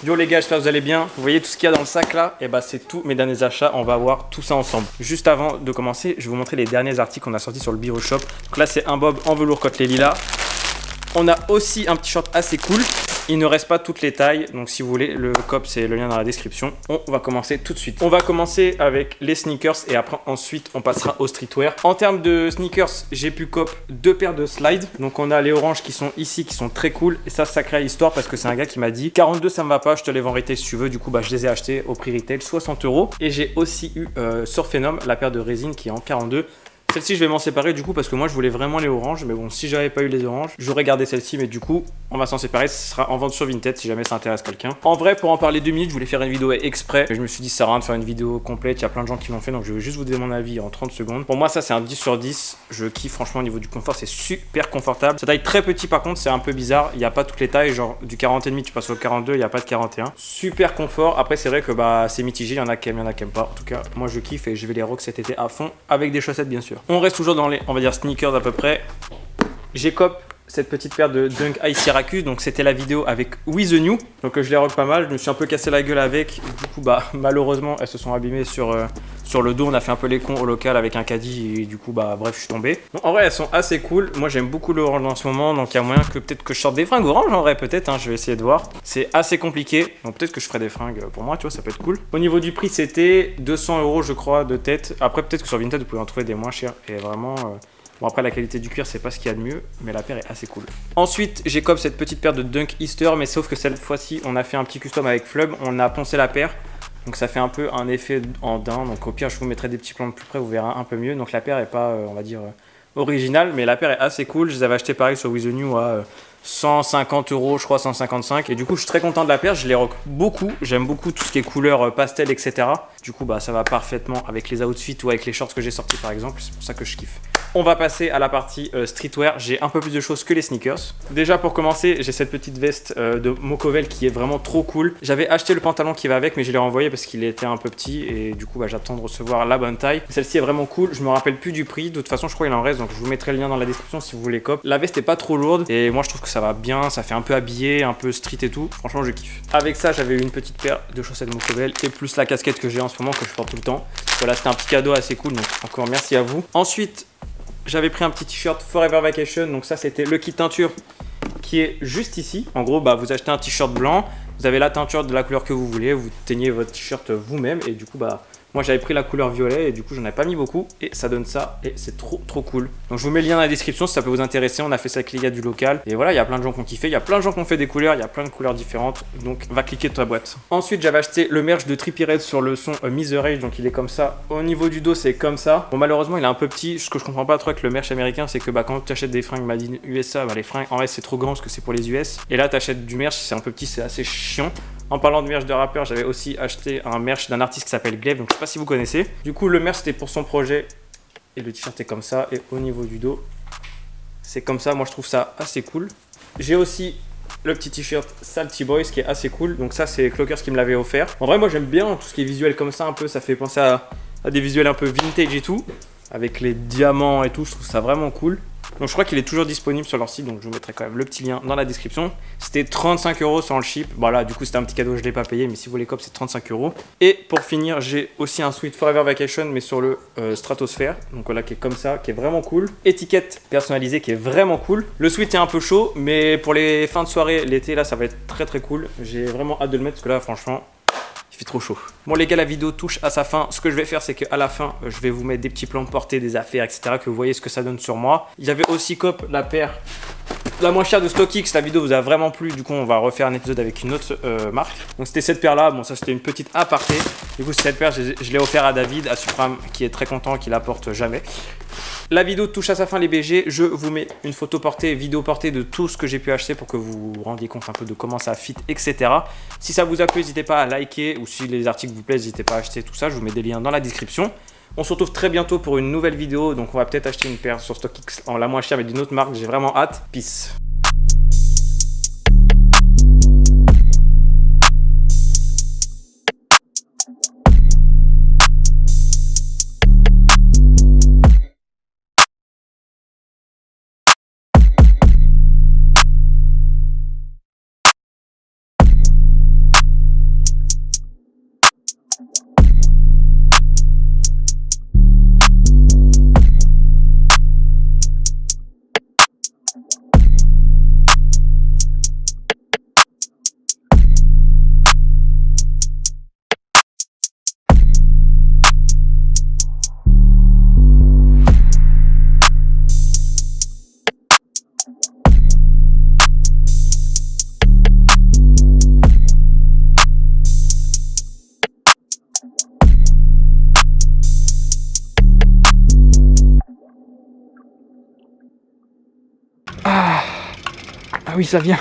Yo les gars, j'espère que vous allez bien. Vous voyez tout ce qu'il y a dans le sac là? Et bah c'est tous mes derniers achats, on va voir tout ça ensemble. Juste avant de commencer, je vais vous montrer les derniers articles qu'on a sortis sur le Biro Shop. Donc là c'est un bob en velours côtelé lilas. On a aussi un petit short assez cool. Il ne reste pas toutes les tailles, donc si vous voulez, le cop c'est le lien dans la description. On va commencer tout de suite. On va commencer avec les sneakers et après ensuite on passera au streetwear. En termes de sneakers, j'ai pu cop 2 paires de slides. Donc on a les oranges qui sont ici, qui sont très cool. Et ça crée l'histoire parce que c'est un gars qui m'a dit 42 ça me va pas, je te les vends retail si tu veux. Du coup bah je les ai achetés au prix retail 60 €. Et j'ai aussi eu Surphenom, la paire de résine qui est en 42. Celle-ci, je vais m'en séparer du coup parce que moi je voulais vraiment les oranges. Mais bon, si j'avais pas eu les oranges, j'aurais gardé celle-ci. Mais du coup, on va s'en séparer. Ce sera en vente sur Vinted si jamais ça intéresse quelqu'un. En vrai, pour en parler 2 minutes, je voulais faire une vidéo exprès. Et je me suis dit, ça sert à rien de faire une vidéo complète. Il y a plein de gens qui l'ont fait. Donc je vais juste vous donner mon avis en 30 secondes. Pour moi, ça, c'est un 10 sur 10. Je kiffe franchement au niveau du confort. C'est super confortable. Sa taille très petit, par contre, c'est un peu bizarre. Il n'y a pas toutes les tailles. Genre du 40,5, tu passes au 42. Il n'y a pas de 41. Super confort. Après, c'est vrai que bah, c'est mitigé. Il y en a qui aiment, il y en a qui aiment pas. En tout cas, moi, je kiffe et je vais les rock cet été à fond avec des chaussettes, bien sûr. On reste toujours dans les, on va dire, sneakers à peu près. J'ai cop cette petite paire de Dunk High Syracuse, donc c'était la vidéo avec We The New, donc je les rock pas mal. Je me suis un peu cassé la gueule avec, du coup bah malheureusement elles se sont abîmées sur le dos. On a fait un peu les cons au local avec un caddie et du coup bah bref je suis tombé. Bon, en vrai elles sont assez cool, moi j'aime beaucoup l'orange en ce moment, donc il y a moyen que peut-être que je sorte des fringues orange en vrai, peut-être hein, je vais essayer de voir. C'est assez compliqué, donc peut-être que je ferai des fringues pour moi, tu vois, ça peut être cool. Au niveau du prix c'était 200 € je crois de tête. Après peut-être que sur Vinted vous pouvez en trouver des moins chers et vraiment bon après la qualité du cuir c'est pas ce qu'il y a de mieux, mais la paire est assez cool. Ensuite j'ai cop cette petite paire de Dunk Easter, mais sauf que cette fois-ci on a fait un petit custom avec Flub, on a poncé la paire. Donc ça fait un peu un effet en daim, donc au pire je vous mettrai des petits plans de plus près, vous verrez un peu mieux. Donc la paire est pas on va dire originale, mais la paire est assez cool. Je les avais acheté pareil sur We The New à 150 € je crois, 155, et du coup je suis très content de la paire. Je les rock beaucoup, j'aime beaucoup tout ce qui est couleur pastel etc. Du coup bah ça va parfaitement avec les outfits ou avec les shorts que j'ai sortis par exemple, c'est pour ça que je kiffe. On va passer à la partie streetwear. J'ai un peu plus de choses que les sneakers. Déjà pour commencer, j'ai cette petite veste de Mokovel qui est vraiment trop cool. J'avais acheté le pantalon qui va avec, mais je l'ai renvoyé parce qu'il était un peu petit et du coup bah, j'attends de recevoir la bonne taille. Celle-ci est vraiment cool. Je me rappelle plus du prix. De toute façon, je crois qu'il en reste, donc je vous mettrai le lien dans la description si vous voulez cop. La veste est pas trop lourde et moi je trouve que ça va bien. Ça fait un peu habillé, un peu street et tout. Franchement, je kiffe. Avec ça, j'avais eu une petite paire de chaussettes Mokovel et plus la casquette que j'ai en ce moment que je porte tout le temps. Voilà, c'était un petit cadeau assez cool. Donc encore merci à vous. Ensuite, j'avais pris un petit t-shirt Forever Vacation, donc ça c'était le kit teinture qui est juste ici. En gros, bah, vous achetez un t-shirt blanc, vous avez la teinture de la couleur que vous voulez, vous teignez votre t-shirt vous-même et du coup bah moi j'avais pris la couleur violet et du coup j'en ai pas mis beaucoup et ça donne ça et c'est trop cool. Donc je vous mets le lien dans la description si ça peut vous intéresser. On a fait ça avec les gars du local et voilà, il y a plein de gens qui ont kiffé, il y a plein de gens qui ont fait des couleurs, il y a plein de couleurs différentes, donc va cliquer de ta boîte. Ensuite j'avais acheté le merch de Trippie Redd sur le son Misery, donc il est comme ça. Au niveau du dos c'est comme ça. Bon malheureusement il est un peu petit. Ce que je comprends pas trop avec le merch américain, c'est que bah, quand tu achètes des fringues made in USA, bah, les fringues en vrai c'est trop grand parce que c'est pour les US, et là tu achètes du merch, c'est un peu petit, c'est assez chiant. En parlant de merch de rappeur, j'avais aussi acheté un merch d'un artiste qui s'appelle Glaive, donc je sais pas si vous connaissez. Du coup, le merch c'était pour son projet et le t-shirt est comme ça. Et au niveau du dos, c'est comme ça. Moi, je trouve ça assez cool. J'ai aussi le petit t-shirt Salty Boys qui est assez cool. Donc ça, c'est Clockers qui me l'avait offert. En vrai, moi, j'aime bien tout ce qui est visuel comme ça un peu. Ça fait penser à des visuels un peu vintage et tout, avec les diamants et tout. Je trouve ça vraiment cool. Donc je crois qu'il est toujours disponible sur leur site, donc je vous mettrai quand même le petit lien dans la description. C'était 35 € sans le ship. Voilà, du coup c'était un petit cadeau, je ne l'ai pas payé, mais si vous voulez cop c'est 35 €. Et pour finir, j'ai aussi un sweat Forever Vacation, mais sur le Stratosphere. Donc voilà, qui est comme ça, qui est vraiment cool. Étiquette personnalisée qui est vraiment cool. Le sweat est un peu chaud, mais pour les fins de soirée, l'été là, ça va être très cool. J'ai vraiment hâte de le mettre parce que là, franchement, il fait trop chaud. Bon les gars, la vidéo touche à sa fin. Ce que je vais faire, c'est qu'à la fin, je vais vous mettre des petits plans de portée, des affaires, etc. Que vous voyez ce que ça donne sur moi. Il y avait aussi cop la paire la moins chère de StockX. La vidéo vous a vraiment plu. Du coup, on va refaire un épisode avec une autre marque. Donc c'était cette paire là. Bon, ça c'était une petite aparté. Du coup, cette paire, je l'ai offert à David, à Supram, qui est très content, qui la porte jamais. La vidéo touche à sa fin les BG, je vous mets une photo portée, vidéo portée de tout ce que j'ai pu acheter pour que vous vous rendiez compte un peu de comment ça fit, etc. Si ça vous a plu, n'hésitez pas à liker, ou si les articles vous plaisent, n'hésitez pas à acheter tout ça, je vous mets des liens dans la description. On se retrouve très bientôt pour une nouvelle vidéo, donc on va peut-être acheter une paire sur StockX en la moins chère mais d'une autre marque, j'ai vraiment hâte. Peace. oui, ça vient.